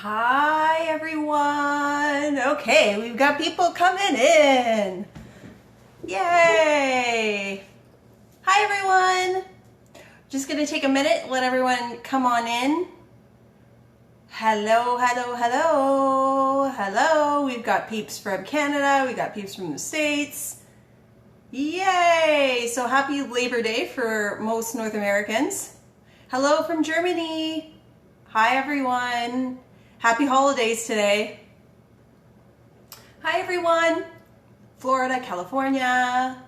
Hi everyone. Okay, we've got people coming in. Yay. Hi everyone. Just gonna take a minute, let everyone come on in. Hello, hello, hello. Hello. We've got peeps from Canada. We got peeps from the States. Yay. So happy Labor Day for most North Americans. Hello from Germany. Hi everyone. Happy holidays today. Hi everyone. Florida, California.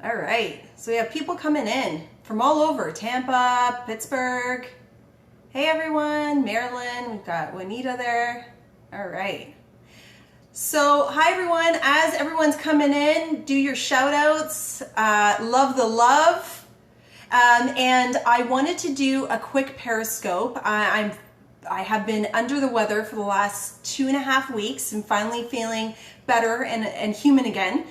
All right. So we have people coming in from all over. Tampa, Pittsburgh. Hey everyone. Maryland. We've got Juanita there. All right. So hi everyone. As everyone's coming in, do your shout outs. Love the love. And I wanted to do a quick Periscope. I have been under the weather for the last 2.5 weeks and finally feeling better and human again.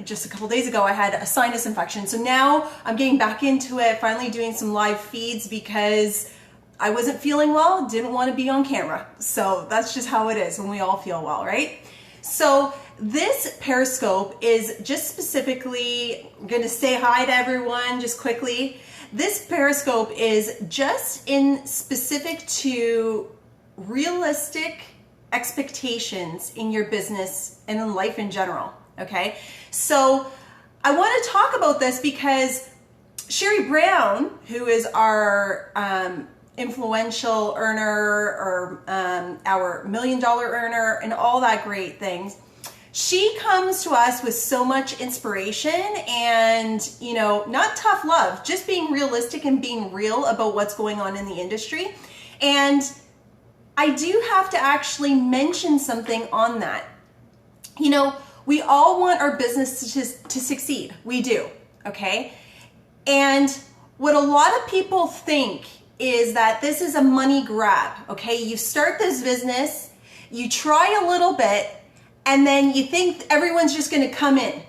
Just a couple days ago I had a sinus infection. So now I'm getting back into it, finally doing some live feeds because I wasn't feeling well, didn't want to be on camera. So that's just how it is when we all feel well, right? So this Periscope is just specifically, I'm going to say hi to everyone just quickly. This Periscope is just in specific to realistic expectations in your business and in life in general, okay? So I want to talk about this because Sherry Brown, who is our influential earner or our $1 million earner and all that great things, she comes to us with so much inspiration and, you know, not tough love, just being realistic and being real about what's going on in the industry. And I do have to actually mention something on that. You know, we all want our business to succeed. We do, okay? And what a lot of people think is that this is a money grab, okay? You start this business, you try a little bit, and then you think everyone's just going to come in.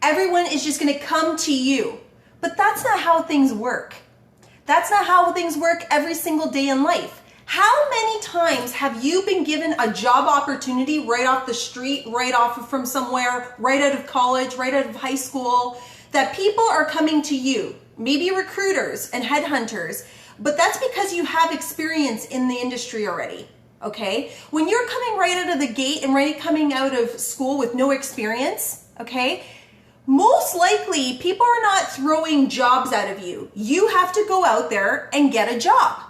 Everyone is just going to come to you. But that's not how things work. That's not how things work every single day in life. How many times have you been given a job opportunity right off the street, right off from somewhere, right out of college, right out of high school, that people are coming to you, maybe recruiters and headhunters, but that's because you have experience in the industry already. Okay, when you're coming right out of the gate and coming out of school with no experience, okay, most likely people are not throwing jobs out of you. You have to go out there and get a job,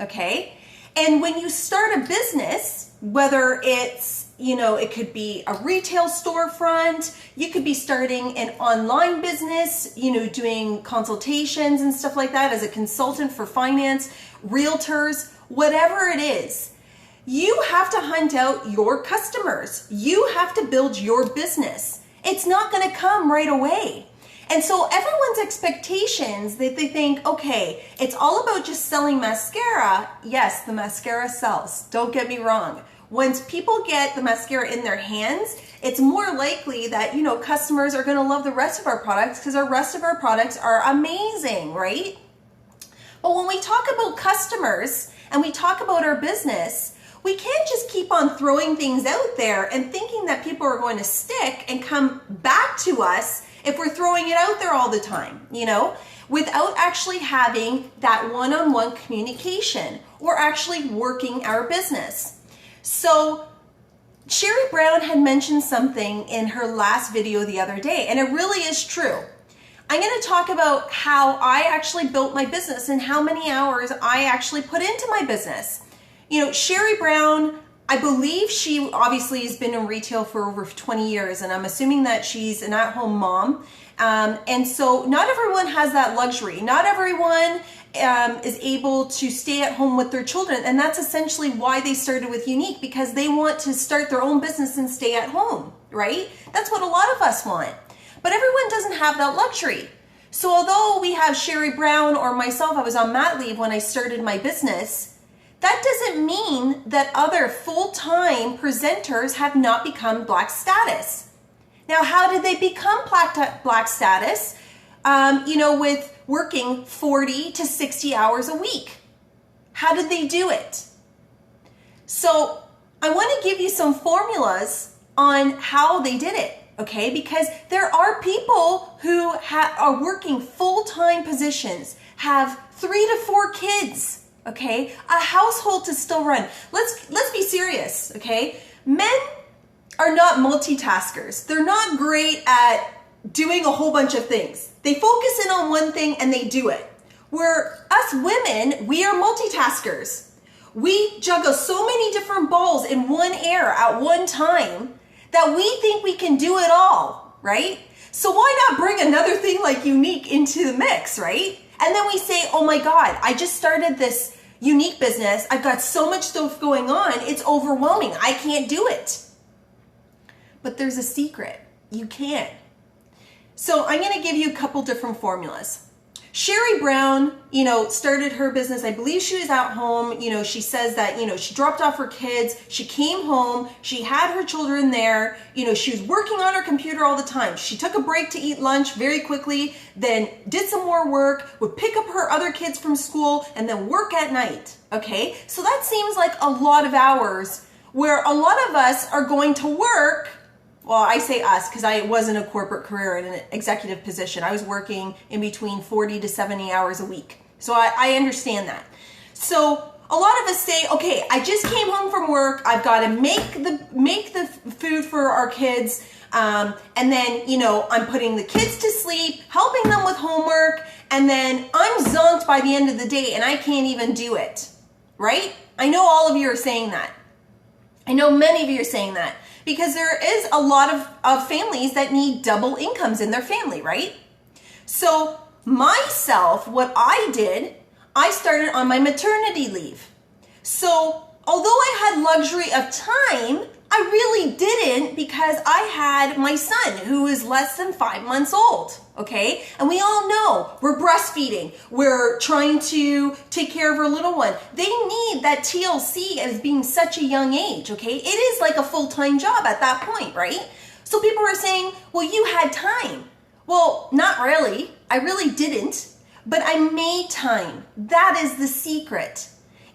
okay? And when you start a business, whether it's, you know, it could be a retail storefront, you could be starting an online business, you know, doing consultations and stuff like that as a consultant for finance, realtors, whatever it is. You have to hunt out your customers. You have to build your business. It's not going to come right away. And so everyone's expectations, they think, okay, it's all about just selling mascara. Yes, the mascara sells. Don't get me wrong. Once people get the mascara in their hands, it's more likely that, you know, customers are going to love the rest of our products because the rest of our products are amazing, right? But when we talk about customers and we talk about our business, we can't just keep on throwing things out there and thinking that people are going to stick and come back to us if we're throwing it out there all the time, you know, without actually having that one-on-one communication or actually working our business. So Sherry Brown had mentioned something in her last video the other day, and it really is true. I'm going to talk about how I actually built my business and how many hours I actually put into my business. You know, Sherry Brown, I believe she obviously has been in retail for over 20 years, and I'm assuming that she's an at-home mom. And so not everyone has that luxury. Not everyone is able to stay at home with their children, and that's essentially why they started with Younique, because they want to start their own business and stay at home, right? That's what a lot of us want. But everyone doesn't have that luxury. So although we have Sherry Brown or myself, I was on mat leave when I started my business, that doesn't mean that other full-time presenters have not become Black status. Now, how did they become Black status? You know, with working 40 to 60 hours a week. How did they do it? So I want to give you some formulas on how they did it, okay? Because there are people who are working full-time positions, have 3 to 4 kids, okay? A household to still run. Let's be serious, okay? Men are not multitaskers. They're not great at doing a whole bunch of things. They focus in on one thing and they do it. Where us women, we are multitaskers. We juggle so many different balls in one air at one time that we think we can do it all, right? So why not bring another thing like Younique into the mix, right? And then we say, oh my God, I just started this Younique business. I've got so much stuff going on. It's overwhelming. I can't do it. But there's a secret. You can. So I'm going to give you a couple different formulas. Sherry Brown, started her business. I believe she was at home. She says that, she dropped off her kids. She came home. She had her children there. She was working on her computer all the time. She took a break to eat lunch very quickly, then did some more work, would pick up her other kids from school, and then work at night. Okay? So that seems like a lot of hours where a lot of us are going to work. Well, I say us because I was in a corporate career in an executive position. I was working in between 40 to 70 hours a week. So I understand that. So a lot of us say, okay, I just came home from work. I've got to make the food for our kids. And then, I'm putting the kids to sleep, helping them with homework. And then I'm zonked by the end of the day and I can't even do it. Right? I know all of you are saying that. I know many of you are saying that. Because there is a lot of families that need double incomes in their family, right? So myself, what I did, I started on my maternity leave. So although I had luxury of time, I really didn't because I had my son who is less than 5 months old, okay? And we all know we're breastfeeding. We're trying to take care of our little one. They need that TLC as being such a young age, okay? It is like a full-time job at that point, right? So people are saying, well, you had time. Well, not really. I really didn't, but I made time. That is the secret.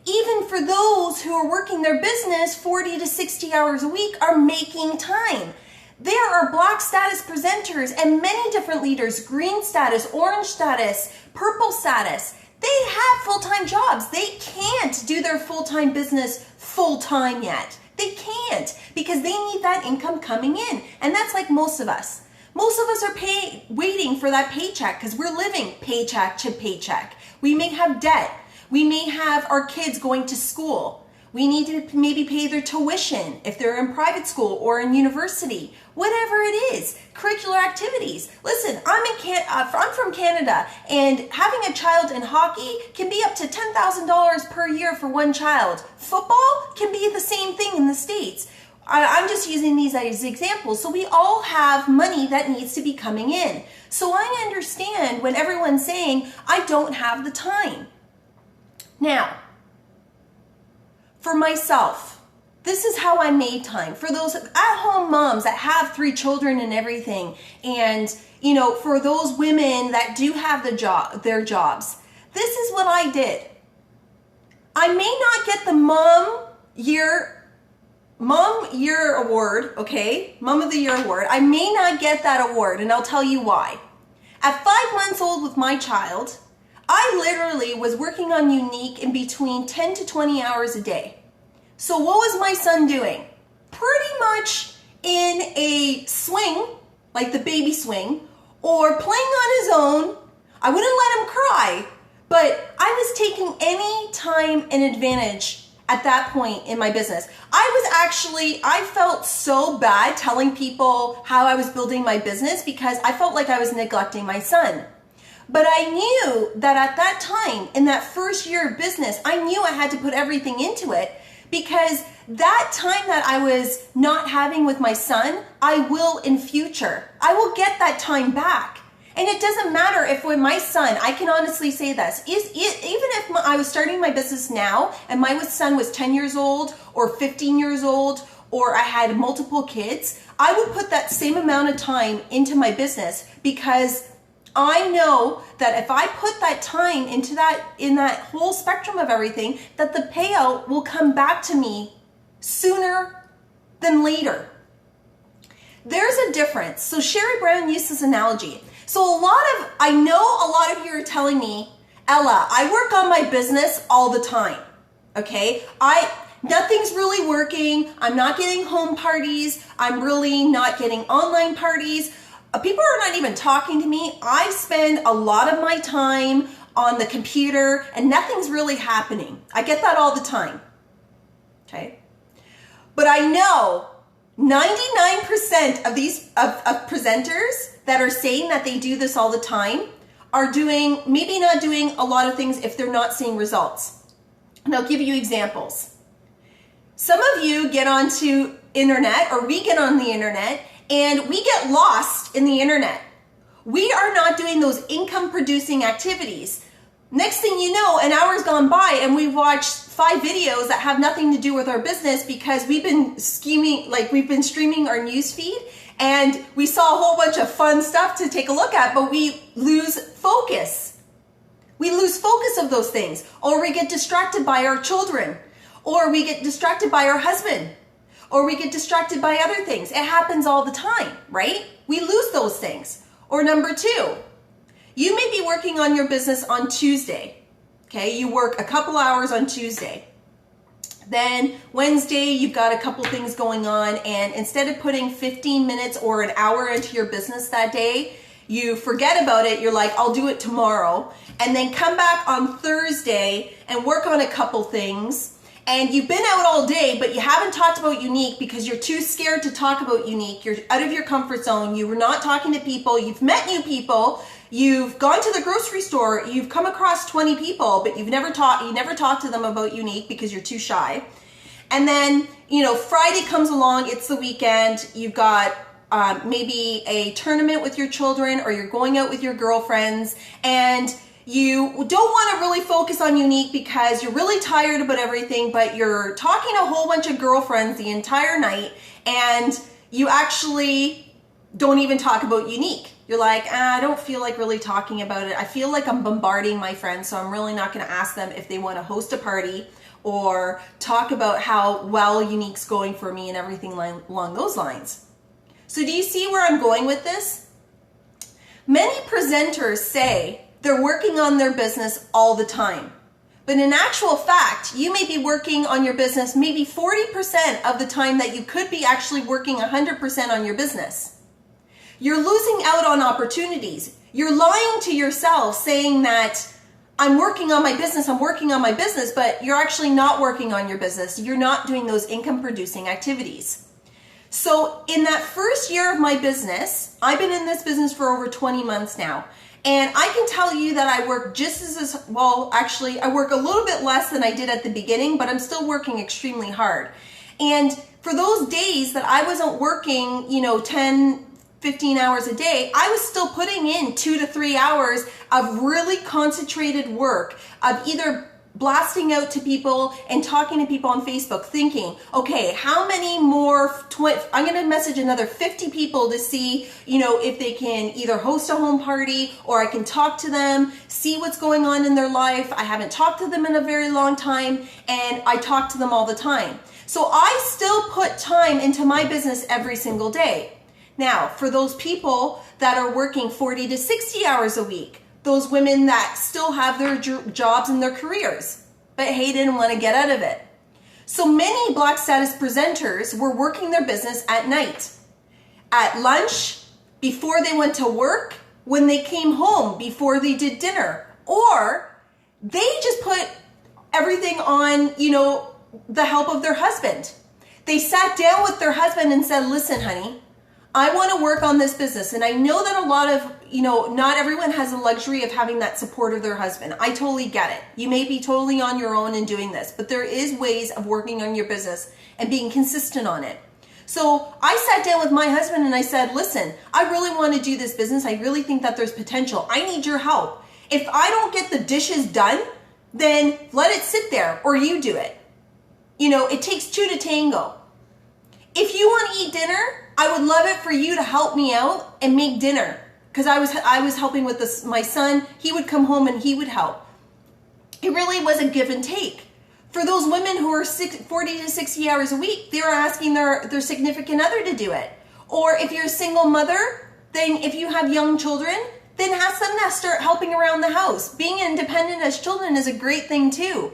Even for those who are working their business 40 to 60 hours a week are making time. There are Black status presenters and many different leaders, green status, orange status, purple status. They have full-time jobs. They can't do their full-time business full-time yet. They can't because they need that income coming in. And that's like most of us. Most of us are waiting for that paycheck because we're living paycheck to paycheck. We may have debt. We may have our kids going to school. We need to maybe pay their tuition if they're in private school or in university, whatever it is, curricular activities. Listen, I'm from Canada, and having a child in hockey can be up to $10,000 per year for one child. Football can be the same thing in the States. I'm just using these as examples. So we all have money that needs to be coming in. So I understand when everyone's saying, I don't have the time. Now, for myself, this is how I made time. For those at-home moms that have 3 children and everything, and for those women that do have their jobs, this is what I did. I may not get the Mom Year Award, okay? Mom of the Year Award. I may not get that award, and I'll tell you why. At 5 months old with my child, I literally was working on Younique in between 10 to 20 hours a day. So what was my son doing? Pretty much in a swing, like the baby swing, or playing on his own. I wouldn't let him cry, but I was taking any time and advantage at that point in my business. I felt so bad telling people how I was building my business because I felt like I was neglecting my son. But I knew that at that time, in that first year of business, I knew I had to put everything into it because that time that I was not having with my son, I will in future. I will get that time back. And it doesn't matter if with my son, I can honestly say this, even if I was starting my business now and my son was 10 years old or 15 years old, or I had multiple kids, I would put that same amount of time into my business because I know that if I put that time into in that whole spectrum of everything, that the payout will come back to me sooner than later. There's a difference. So Sherry Brown used this analogy. So I know a lot of you are telling me, Ella, I work on my business all the time. Okay? Nothing's really working. I'm not getting home parties. I'm really not getting online parties. People are not even talking to me. I spend a lot of my time on the computer and nothing's really happening. I get that all the time. Okay? But I know 99% of these presenters that are saying that they do this all the time are maybe not doing a lot of things if they're not seeing results. And I'll give you examples. Some of you get onto internet, or we get on the internet, and we get lost in the internet. We are not doing those income producing activities. Next thing you know, an hour's gone by and we've watched 5 videos that have nothing to do with our business because we've been streaming our news feed and we saw a whole bunch of fun stuff to take a look at, but we lose focus. We lose focus of those things, or we get distracted by our children, or we get distracted by our husband, or we get distracted by other things. It happens all the time, right? We lose those things. Or number 2, you may be working on your business on Tuesday. Okay, you work a couple hours on Tuesday. Then Wednesday, you've got a couple things going on, and instead of putting 15 minutes or an hour into your business that day, you forget about it. You're like, I'll do it tomorrow. And then come back on Thursday and work on a couple things. And you've been out all day, but you haven't talked about Younique because you're too scared to talk about Younique. You're out of your comfort zone. You were not talking to people. You've met new people. You've gone to the grocery store. You've come across 20 people, but you never talked to them about Younique because you're too shy. And then, Friday comes along. It's the weekend. You've got maybe a tournament with your children, or you're going out with your girlfriends, and you don't want to really focus on Younique because you're really tired about everything, but you're talking to a whole bunch of girlfriends the entire night, and you actually don't even talk about Younique. You're like, I don't feel like really talking about it. I feel like I'm bombarding my friends, so I'm really not going to ask them if they want to host a party or talk about how well Younique's going for me and everything along those lines. So do you see where I'm going with this? Many presenters say they're working on their business all the time. But in actual fact, you may be working on your business maybe 40% of the time that you could be actually working 100% on your business. You're losing out on opportunities. You're lying to yourself saying that I'm working on my business, but you're actually not working on your business. You're not doing those income producing activities. So in that first year of my business, I've been in this business for over 20 months now. And I can tell you that I work just as well, actually, I work a little bit less than I did at the beginning, but I'm still working extremely hard. And for those days that I wasn't working, 10, 15 hours a day, I was still putting in 2 to 3 hours of really concentrated work, of either blasting out to people and talking to people on Facebook, thinking, okay, how many more, I'm going to message another 50 people to see, if they can either host a home party, or I can talk to them, see what's going on in their life. I haven't talked to them in a very long time, and I talk to them all the time. So I still put time into my business every single day. Now, for those people that are working 40 to 60 hours a week, those women that still have their jobs and their careers, but hey, didn't want to get out of it. So many Black status presenters were working their business at night, at lunch, before they went to work, when they came home, before they did dinner, or they just put everything on, the help of their husband. They sat down with their husband and said, listen, honey, I want to work on this business. And I know that a lot of, not everyone has the luxury of having that support of their husband. I totally get it. You may be totally on your own in doing this, but there is ways of working on your business and being consistent on it. So I sat down with my husband and I said, listen, I really want to do this business. I really think that there's potential. I need your help. If I don't get the dishes done, then let it sit there, or you do it. It takes 2 to tango. If you want to eat dinner, I would love it for you to help me out and make dinner, because I was helping with this. My son, he would come home and he would help. It really was a give and take. For those women who are 40 to 60 hours a week, they're asking their significant other to do it. Or if you're a single mother, then if you have young children, then ask them to start helping around the house. Being independent as children is a great thing too.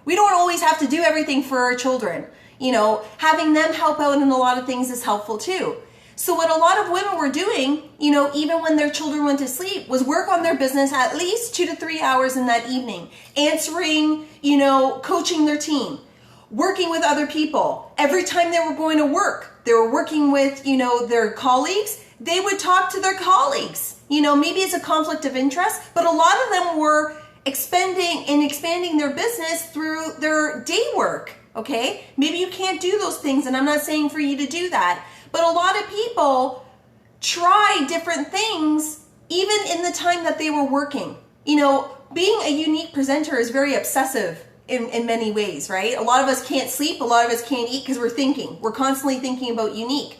We don't always have to do everything for our children. You know, having them help out in a lot of things is helpful too. So what a lot of women were doing, you know, even when their children went to sleep, was work on their business at least 2 to 3 hours in that evening, answering, you know, coaching their team, working with other people. Every time they were going to work, they were working with, you know, their colleagues. They would talk to their colleagues. You know, maybe it's a conflict of interest, but a lot of them were expanding their business through their day work. Okay, maybe you can't do those things, and I'm not saying for you to do that. But a lot of people try different things even in the time that they were working. You know, being a unique presenter is very obsessive in many ways, right? A lot of us can't sleep, a lot of us can't eat because we're thinking. We're constantly thinking about unique.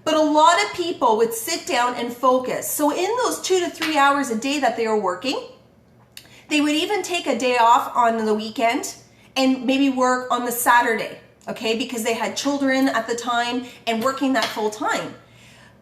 But a lot of people would sit down and focus. So in those 2 to 3 hours a day that they were working, they would even take a day off on the weekend and maybe work on the Saturday. Okay, because they had children at the time and working that full time.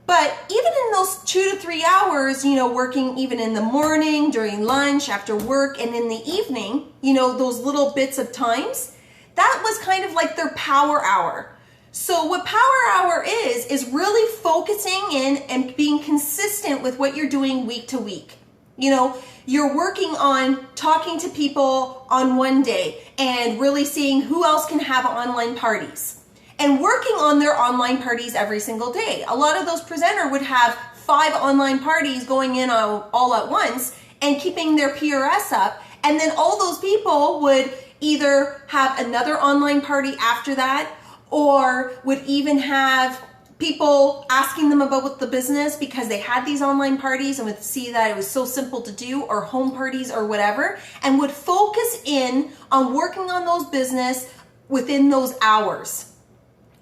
But even in those 2 to 3 hours, you know, working even in the morning, during lunch, after work, and in the evening, you know, those little bits of times, that was kind of like their power hour. So what power hour is really focusing in and being consistent with what you're doing week to week. You know, you're working on talking to people on one day and really seeing who else can have online parties and working on their online parties every single day. A lot of those presenters would have 5 online parties going in all at once and keeping their PRS up. And then all those people would either have another online party after that, or would even have people asking them about the business because they had these online parties and would see that it was so simple to do, or home parties or whatever, and would focus in on working on those business within those hours.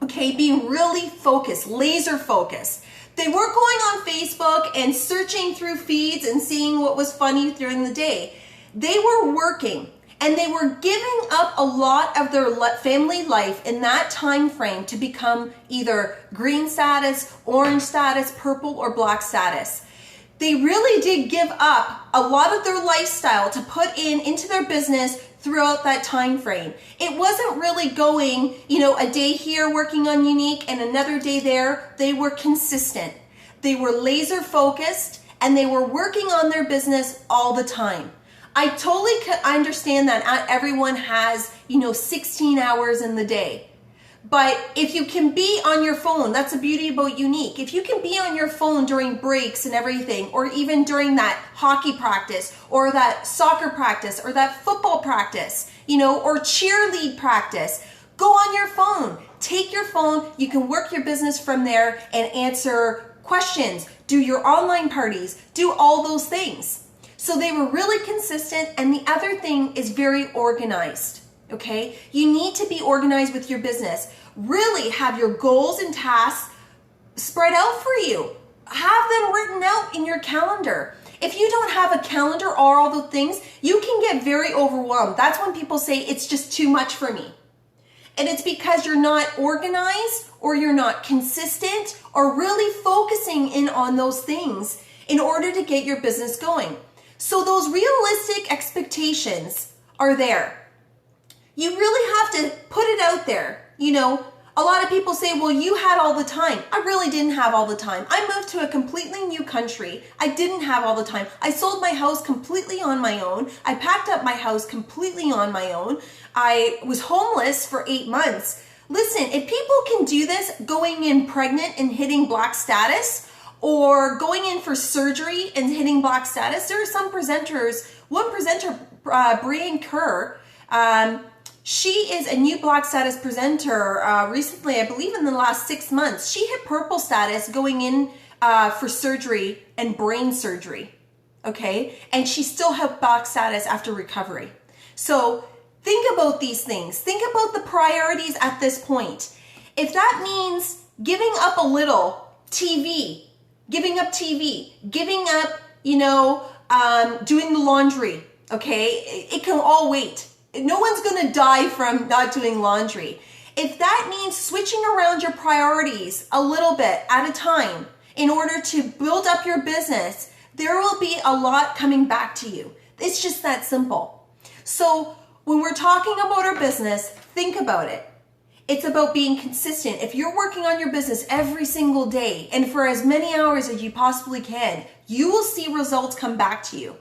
Okay, being really focused, laser focused. They weren't going on Facebook and searching through feeds and seeing what was funny during the day. They were working. And they were giving up a lot of their family life in that time frame to become either green status, orange status, purple, or black status. They really did give up a lot of their lifestyle to put into their business throughout that time frame. It wasn't really going, you know, a day here working on Younique and another day there. They were consistent. They were laser focused, and they were working on their business all the time. I totally understand that not everyone has, you know, 16 hours in the day. But if you can be on your phone, that's the beauty about Younique. If you can be on your phone during breaks and everything, or even during that hockey practice, or that soccer practice, or that football practice, you know, or cheerlead practice, go on your phone. Take your phone. You can work your business from there and answer questions, do your online parties, do all those things. So they were really consistent, and the other thing is very organized, okay? You need to be organized with your business. Really have your goals and tasks spread out for you. Have them written out in your calendar. If you don't have a calendar or all the things, you can get very overwhelmed. That's when people say it's just too much for me. And it's because you're not organized, or you're not consistent, or really focusing in on those things in order to get your business going. So those realistic expectations are there. You really have to put it out there. You know, a lot of people say, well, you had all the time. I really didn't have all the time. I moved to a completely new country. I didn't have all the time. I sold my house completely on my own. I packed up my house completely on my own. I was homeless for 8 months. Listen, if people can do this going in pregnant and hitting black status, or going in for surgery and hitting black status, there are some presenters. One presenter, Brian Kerr, she is a new black status presenter recently, I believe in the last 6 months. She hit purple status going in for surgery and brain surgery, okay? And she still had black status after recovery. So think about these things. Think about the priorities at this point. If that means giving up a little giving up TV, giving up, you know, doing the laundry, okay? It can all wait. no one's going to die from not doing laundry. If that means switching around your priorities a little bit at a time in order to build up your business, there will be a lot coming back to you. It's just that simple. So when we're talking about our business, think about it. It's about being consistent. If you're working on your business every single day and for as many hours as you possibly can, you will see results come back to you.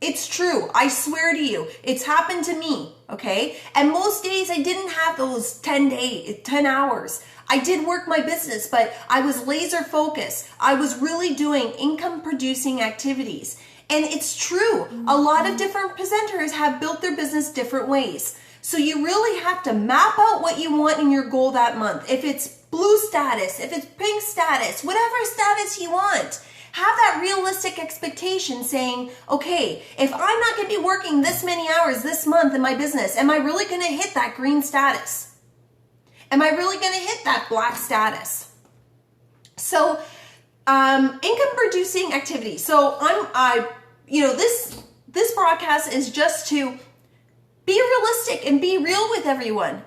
It's true. I swear to you, it's happened to me, okay? And most days I didn't have those 10 hours. I did work my business, but I was laser focused. I was really doing income producing activities. And it's true. A lot of different presenters have built their business different ways. So you really have to map out what you want in your goal that month. If it's blue status, if it's pink status, whatever status you want. Have that realistic expectation saying, okay, if I'm not going to be working this many hours this month in my business, am I really going to hit that green status? Am I really going to hit that black status? So, income producing activities. So this broadcast is just to be realistic and be real with everyone.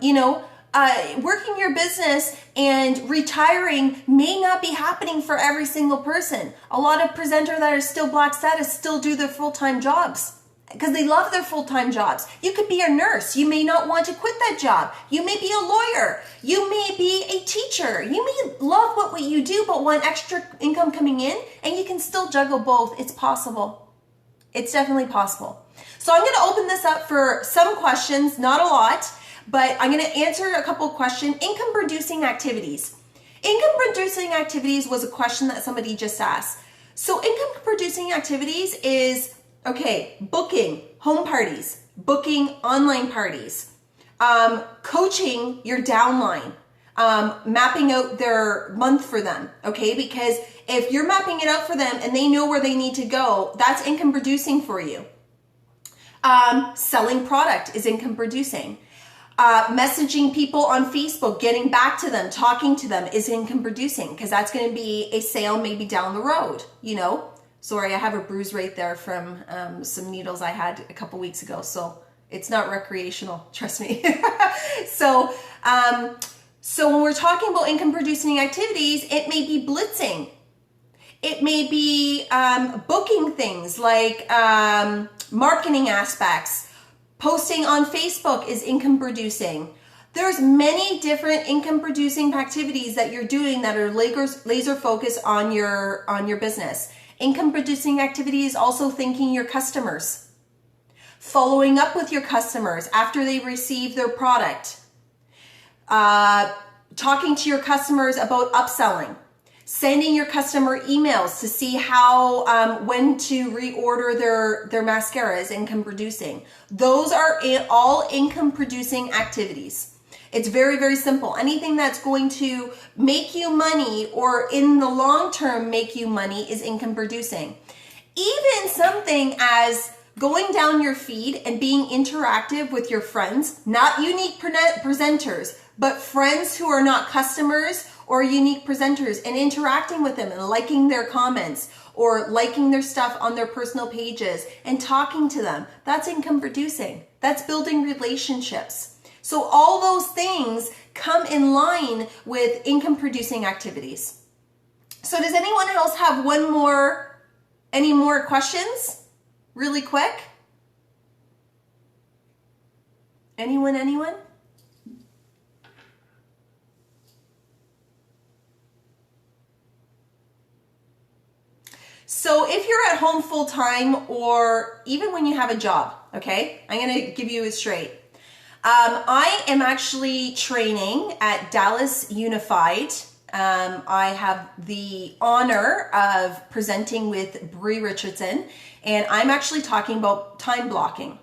Working your business and retiring may not be happening for every single person. A lot of presenters that are still black status still do their full-time jobs because they love their full-time jobs. You could be a nurse. You may not want to quit that job. You may be a lawyer. You may be a teacher. You may love what you do but want extra income coming in, and you can still juggle both. It's possible. It's definitely possible. So I'm going to open this up for some questions, not a lot. But I'm going to answer a couple of questions. Income producing activities. Income producing activities was a question that somebody just asked. So income producing activities is, booking home parties, booking online parties, coaching your downline, mapping out their month for them, okay? Because if you're mapping it out for them and they know where they need to go, that's income producing for you. Selling product is income producing. Messaging people on Facebook, getting back to them, talking to them is income producing because that's going to be a sale maybe down the road, Sorry, I have a bruise right there from some needles I had a couple weeks ago. So it's not recreational, trust me. So when we're talking about income producing activities, it may be blitzing. It may be booking things like marketing aspects. Posting on Facebook is income producing. There's many different income producing activities that you're doing that are laser focused on your business. Income producing activity is also thanking your customers, following up with your customers after they receive their product, talking to your customers about upselling, sending your customer emails to see how when to reorder their mascara is income producing. Those are all income producing activities. It's very, very simple. Anything that's going to make you money or in the long term make you money is income producing. Even something as going down your feed and being interactive with your friends, not unique presenters, but friends who are not customers or unique presenters, and interacting with them and liking their comments or liking their stuff on their personal pages and talking to them. That's income producing. That's building relationships. So all those things come in line with income producing activities. So does anyone else have any more questions? Really quick? Anyone? So if you're at home full time or even when you have a job, okay, I'm going to give you it straight. I am actually training at Dallas Unified. I have the honor of presenting with Bree Richardson, and I'm actually talking about time blocking.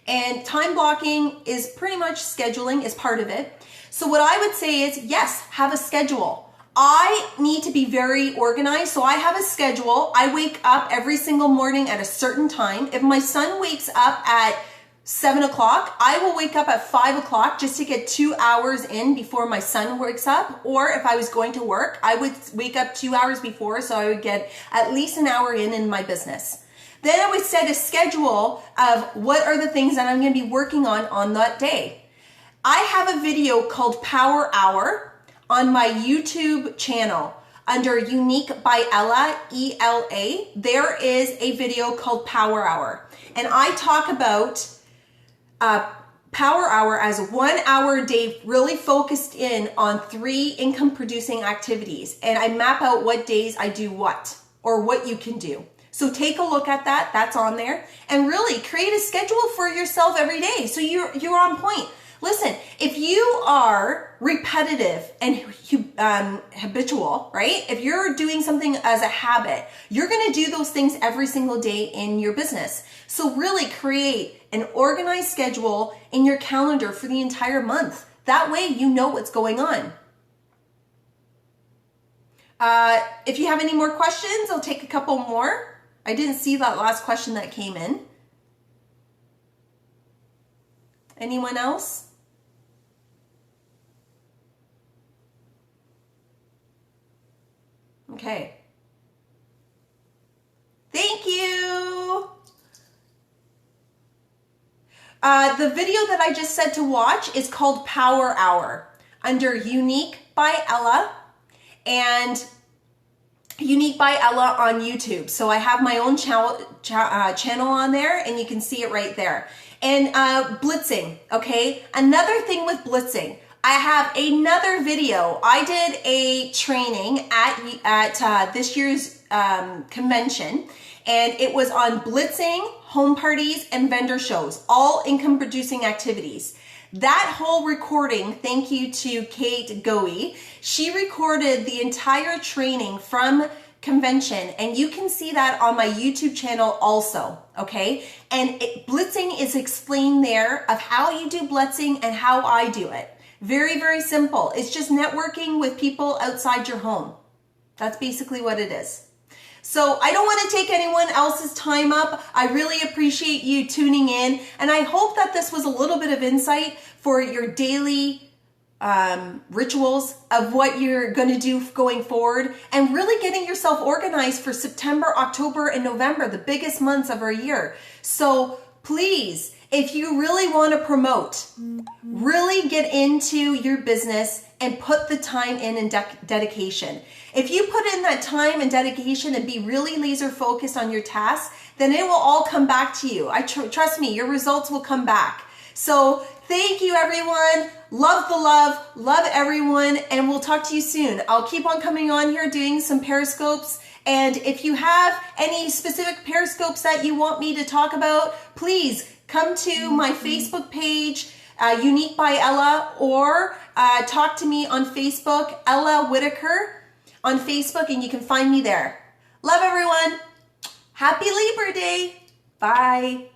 And time blocking is pretty much scheduling is part of it. So what I would say is, yes, have a schedule. I need to be very organized, so I have a schedule. I wake up every single morning at a certain time. If my son wakes up at 7 o'clock, I will wake up at 5 o'clock just to get 2 hours in before my son wakes up. Or if I was going to work, I would wake up 2 hours before so I would get at least an hour in my business. Then I would set a schedule of what are the things that I'm going to be working on that day. I have a video called Power Hour on my YouTube channel under Younique by Ella, E-L-A. There is a video called Power Hour. And I talk about Power Hour as a 1 hour a day, really focused in on 3 income producing activities. And I map out what days I do what, or what you can do. So take a look at that, that's on there. And really create a schedule for yourself every day so you're on point. Listen, if you are repetitive and habitual, right? If you're doing something as a habit, you're gonna do those things every single day in your business. So really create an organized schedule in your calendar for the entire month. That way you know what's going on. If you have any more questions, I'll take a couple more. I didn't see that last question that came in. Anyone else? Okay. Thank you. The video that I just said to watch is called Power Hour under Younique by Ella and Younique by Ella on YouTube. So I have my own channel on there and you can see it right there. And blitzing, okay? Another thing with blitzing, I have another video. I did a training at this year's convention, and it was on blitzing, home parties, and vendor shows, all income producing activities. That whole recording, thank you to Kate Goey, she recorded the entire training from convention, and you can see that on my YouTube channel also, okay? And blitzing is explained there of how you do blitzing and how I do it. Very, very simple. It's just networking with people outside your home. That's basically what it is. So I don't want to take anyone else's time up. I really appreciate you tuning in, and I hope that this was a little bit of insight for your daily rituals of what you're going to do going forward, and really getting yourself organized for September, October, and November, the biggest months of our year. So please, if you really want to promote, really get into your business and put the time in and dedication. If you put in that time and dedication and be really laser focused on your tasks, then it will all come back to you. Trust me, your results will come back. So thank you, everyone. Love the love everyone, and we'll talk to you soon. I'll keep on coming on here doing some periscopes. And if you have any specific periscopes that you want me to talk about, please come to my Facebook page, Younique by Ella, or talk to me on Facebook, Ella Whitaker on Facebook, and you can find me there. Love everyone. Happy Labor Day. Bye.